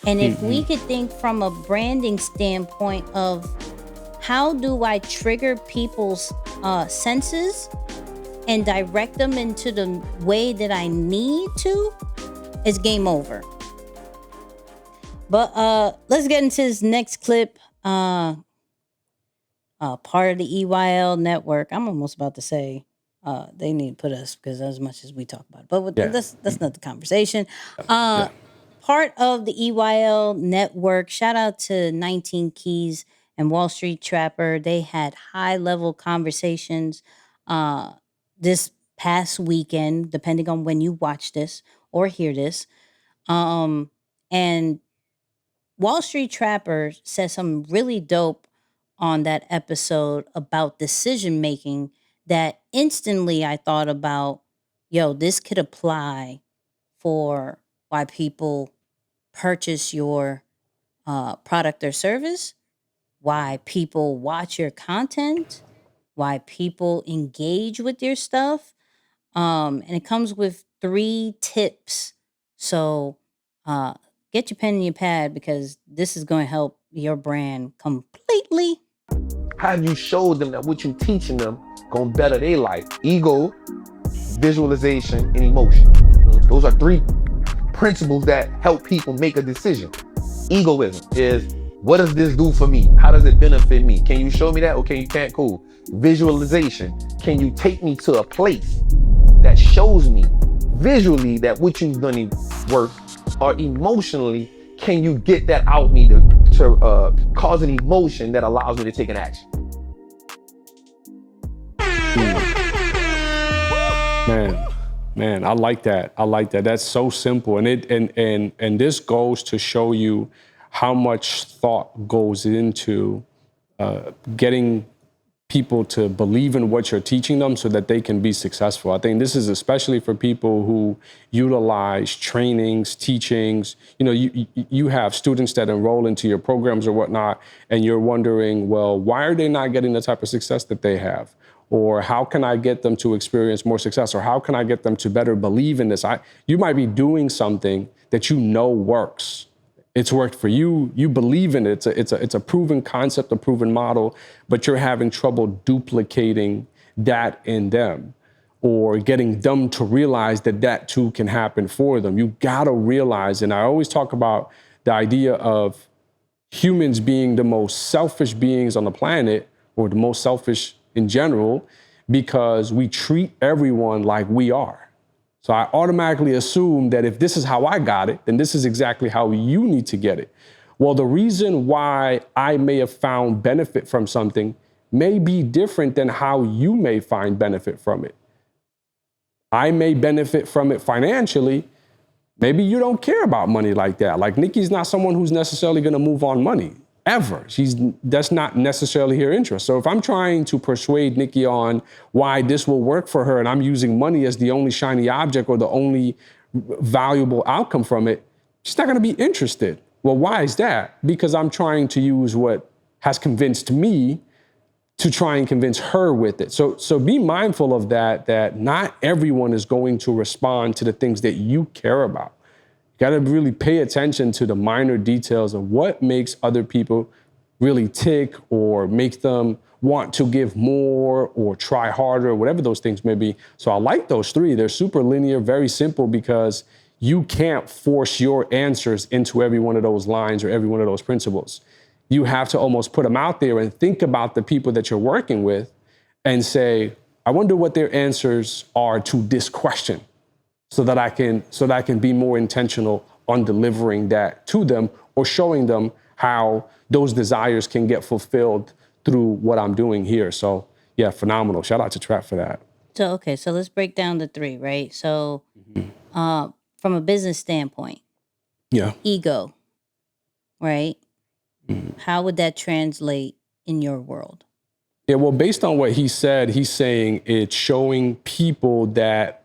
And if we could think from a branding standpoint of how do I trigger people's senses and direct them into the way that I need to, it's game over. But let's get into this next clip. Part of the EYL network. I'm almost about to say they need to put us, because as much as we talk about it, but Yeah. that's not the conversation. Yeah. Part of the EYL network. Shout out to 19 Keys and Wall Street Trapper. They had high level conversations this past weekend, depending on when you watch this or hear this. And Wall Street Trapper said something really dope on that episode about decision making that instantly I thought about, yo, this could apply for why people purchase your product or service, why people watch your content, why people engage with your stuff. And it comes with 3 tips. So uh, get your pen and your pad, because this is going to help your brand completely. How do you show them that what you teaching them gonna better their life? Ego, visualization, and emotion. Those are 3 principles that help people make a decision. Egoism is, what does this do for me? How does it benefit me? Can you show me that? Okay, you can't, cool. Visualization, can you take me to a place that shows me visually that what you've done work, or emotionally, can you get that out me to cause an emotion that allows me to take an action? Man, I like that. I like that. That's so simple. And this goes to show you how much thought goes into getting people to believe in what you're teaching them so that they can be successful. I think this is especially for people who utilize trainings, teachings. You know, you have students that enroll into your programs or whatnot, and you're wondering, well, why are they not getting the type of success that they have? Or how can I get them to experience more success? Or how can I get them to better believe in this? You might be doing something that you know works. It's worked for you. You believe in it. It's a proven concept, a proven model, but you're having trouble duplicating that in them, or getting them to realize that that too can happen for them. You gotta realize, and I always talk about the idea of humans being the most selfish beings on the planet, or the most selfish in general, because we treat everyone like we are. So I automatically assume that if this is how I got it, then this is exactly how you need to get it. Well, the reason why I may have found benefit from something may be different than how you may find benefit from it. I may benefit from it financially. Maybe you don't care about money like that. Like Nicky's not someone who's necessarily going to move on money. Ever. That's not necessarily her interest. So if I'm trying to persuade Nicky on why this will work for her, and I'm using money as the only shiny object or the only valuable outcome from it, she's not going to be interested. Well, why is that? Because I'm trying to use what has convinced me to try and convince her with it. So be mindful of that not everyone is going to respond to the things that you care about. You got to really pay attention to the minor details of what makes other people really tick, or makes them want to give more or try harder, whatever those things may be. So I like those 3. They're super linear, very simple, because you can't force your answers into every one of those lines or every one of those principles. You have to almost put them out there and think about the people that you're working with and say, I wonder what their answers are to this question, so that I can be more intentional on delivering that to them, or showing them how those desires can get fulfilled through what I'm doing here. So yeah, phenomenal. Shout out to Trap for that. So let's break down the 3, right? So from a business standpoint, Yeah. ego, right? How would that translate in your world? Yeah, well, based on what he said, he's saying it's showing people that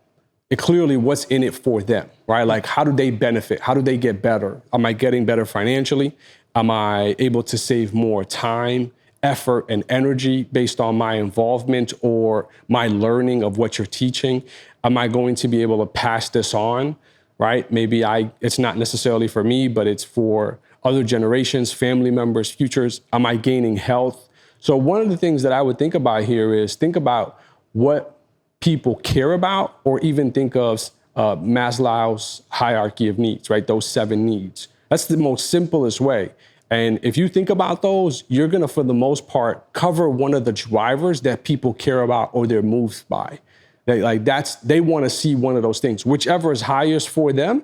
it clearly what's in it for them, right? Like, how do they benefit? How do they get better? Am I getting better financially? Am I able to save more time, effort, and energy based on my involvement or my learning of what you're teaching? Am I going to be able to pass this on? right? Maybe it's not necessarily for me, but it's for other generations, family members, futures. Am I gaining health? So one of the things that I would think about here is think about what people care about, or even think of Maslow's hierarchy of needs, right? Those 7 needs. That's the most simplest way. And if you think about those, you're going to, for the most part, cover one of the drivers that people care about or they're moved by. They want to see one of those things, whichever is highest for them.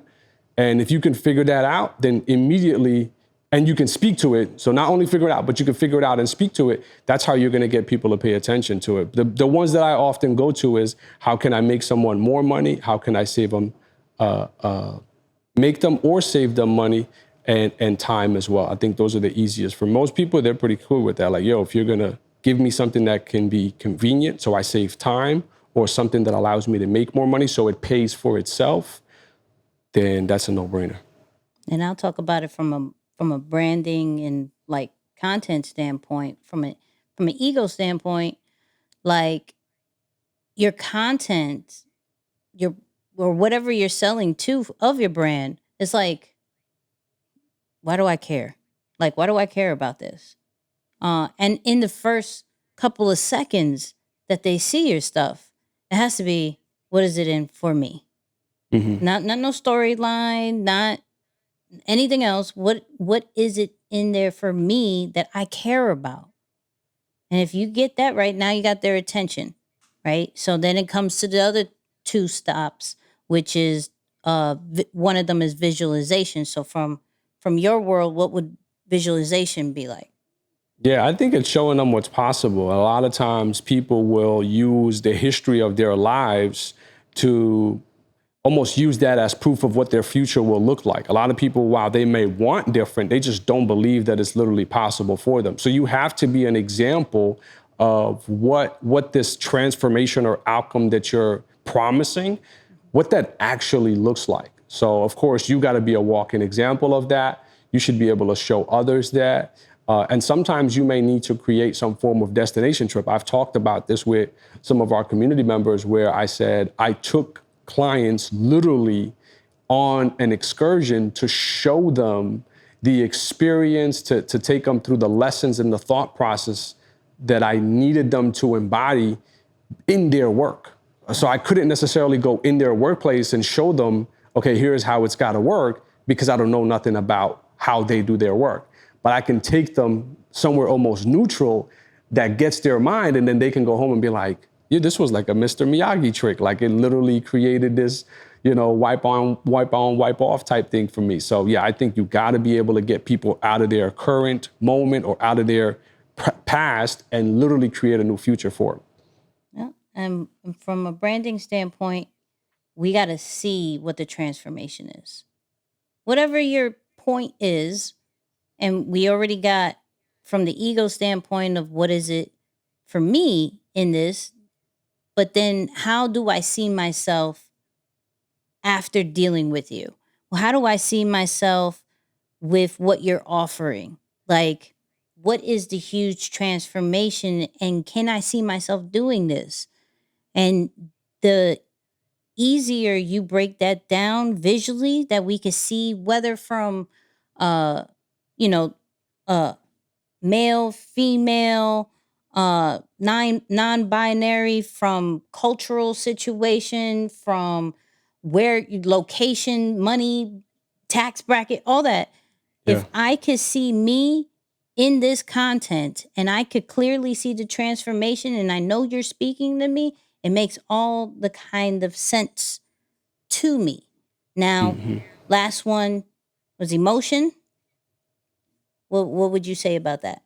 And if you can figure that out, then immediately, and you can speak to it. So not only figure it out, but you can figure it out and speak to it. That's how you're going to get people to pay attention to it. The ones that I often go to is, how can I make someone more money? How can I save them, make them or save them money and time as well? I think those are the easiest. For most people, they're pretty cool with that. Like, yo, if you're going to give me something that can be convenient so I save time, or something that allows me to make more money so it pays for itself, then that's a no-brainer. And I'll talk about it from a branding and like content standpoint, from an ego standpoint, like your content, or whatever you're selling to of your brand, it's like, why do I care? Like, why do I care about this? And in the first couple of seconds that they see your stuff, it has to be, what is it in for me? Mm-hmm. Not no storyline, not anything else. What is it in there for me that I care about? And if you get that right, now you got their attention, right? So then it comes to the other 2 stops, which is one of them is visualization. So from your world, what would visualization be like? Yeah, I think it's showing them what's possible. A lot of times people will use the history of their lives to almost use that as proof of what their future will look like. A lot of people, while they may want different, they just don't believe that it's literally possible for them. So you have to be an example of what this transformation or outcome that you're promising, what that actually looks like. So of course, you got to be a walking example of that. You should be able to show others that. And sometimes you may need to create some form of destination trip. I've talked about this with some of our community members, where I said I took clients literally on an excursion to show them the experience, to take them through the lessons and the thought process that I needed them to embody in their work. So I couldn't necessarily go in their workplace and show them, okay, here's how it's got to work, because I don't know nothing about how they do their work. But I can take them somewhere almost neutral that gets their mind, and then they can go home and be like, yeah, this was like a Mr. Miyagi trick. Like, it literally created this, wipe on, wipe off type thing for me. So yeah, I think you got to be able to get people out of their current moment or out of their past and literally create a new future for them. Yeah. And from a branding standpoint, we got to see what the transformation is. Whatever your point is, and we already got from the ego standpoint of what is it for me in this, but then how do I see myself after dealing with you? Well, how do I see myself with what you're offering? Like, what is the huge transformation, and can I see myself doing this? And the easier you break that down visually, that we can see, whether from you know male, female, non-binary, from cultural situation, from location, money, tax bracket, all that. Yeah. If I could see me in this content and I could clearly see the transformation, and I know you're speaking to me, it makes all the kind of sense to me. Now, Mm-hmm. last one was emotion. What would you say about that?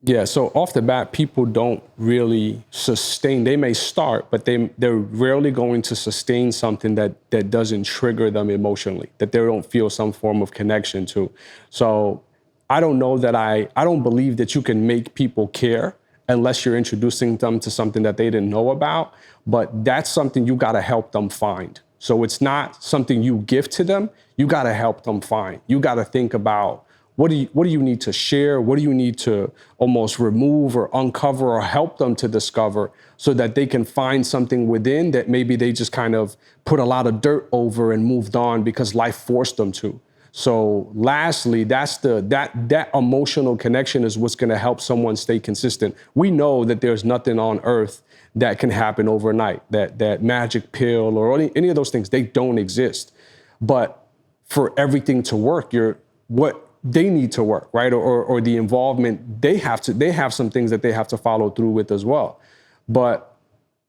Yeah, so off the bat, people don't really sustain. They may start, but they're rarely going to sustain something that doesn't trigger them emotionally, that they don't feel some form of connection to. So I don't know that I don't believe that you can make people care unless you're introducing them to something that they didn't know about. But that's something you got to help them find. So it's not something you give to them. You got to help them find. You got to think about, What do you need to share? What do you need to almost remove or uncover or help them to discover so that they can find something within that maybe they just kind of put a lot of dirt over and moved on because life forced them to. So lastly, that emotional connection is what's going to help someone stay consistent. We know that there's nothing on earth that can happen overnight, that magic pill or any of those things, they don't exist. But for everything to work, what they need to work, right? Or the involvement, they have some things that they have to follow through with as well. But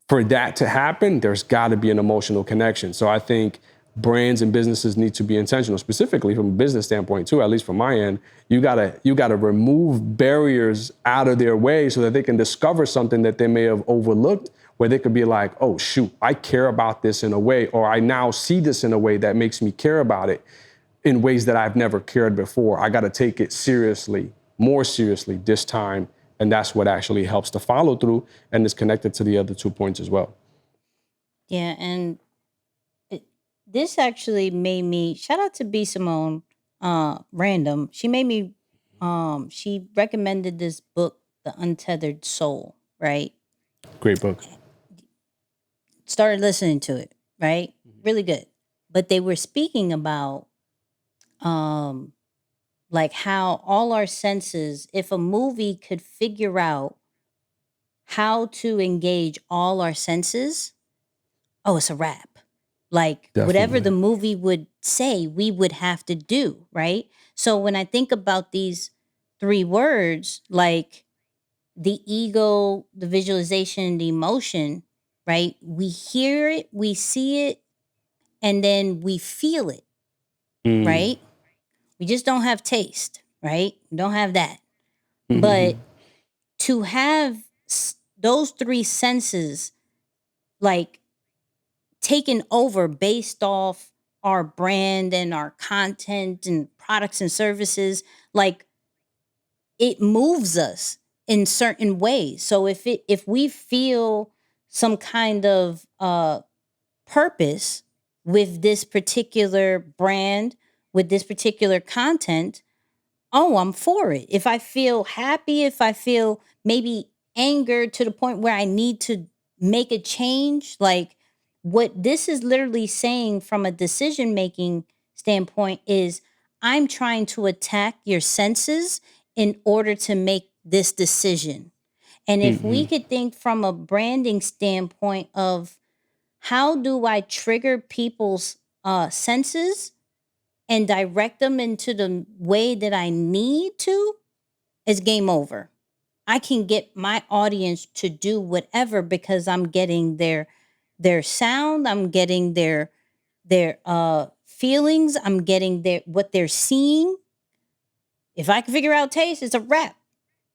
for that to happen, there's got to be an emotional connection. So I think brands and businesses need to be intentional, specifically from a business standpoint too, at least from my end. You gotta remove barriers out of their way so that they can discover something that they may have overlooked, where they could be like, oh shoot, I care about this in a way, or I now see this in a way that makes me care about it in ways that I've never cared before. I gotta take it seriously, more seriously this time. And that's what actually helps to follow through and is connected to the other 2 points as well. Yeah, and this actually made me shout out to B Simone, random. She made me she recommended this book, The Untethered Soul, right? Great book. Started listening to it, right? Really good. But they were speaking about um like how all our senses, if a movie could figure out how to engage all our senses, oh, it's a wrap. Like whatever the Definitely. movie would say, we would have to do, right? So when I think about these three words, like the ego, the visualization, the emotion, right? We hear it, we see it, and then we feel it, Mm. right? We just don't have taste, right? We don't have that. Mm-hmm. But to have those three senses like taken over based off our brand and our content and products and services, like it moves us in certain ways. So if we feel some kind of purpose with this particular brand, with this particular content, oh, I'm for it. If I feel happy, if I feel maybe anger to the point where I need to make a change, like what this is literally saying from a decision making standpoint is I'm trying to attack your senses in order to make this decision. And if we Mm-hmm. could think from a branding standpoint of how do I trigger people's senses and direct them into the way that I need to, it's game over. I can get my audience to do whatever because I'm getting their sound, I'm getting their feelings, I'm getting their what they're seeing. If I can figure out taste, it's a wrap.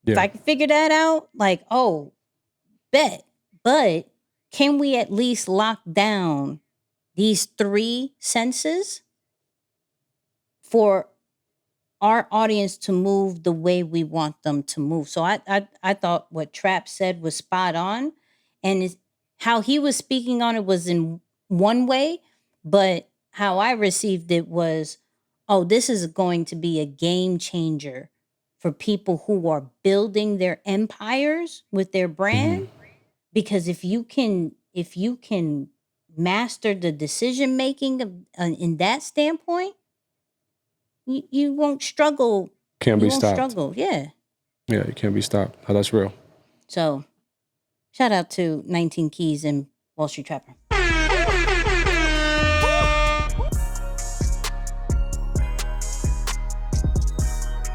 If Yeah. I can figure that out, like, oh, bet. But can we at least lock down these three senses for our audience to move the way we want them to move? So I thought what Trap said was spot on, and how he was speaking on it was in one way, but how I received it was, oh, this is going to be a game changer for people who are building their empires with their Mm-hmm. brand, because if you can master the decision making of, in that standpoint, you won't struggle. Can't You be won't stopped. struggle. Yeah. Yeah, it can't be stopped. Oh, that's real. So shout out to 19 Keys and Wall Street Trapper.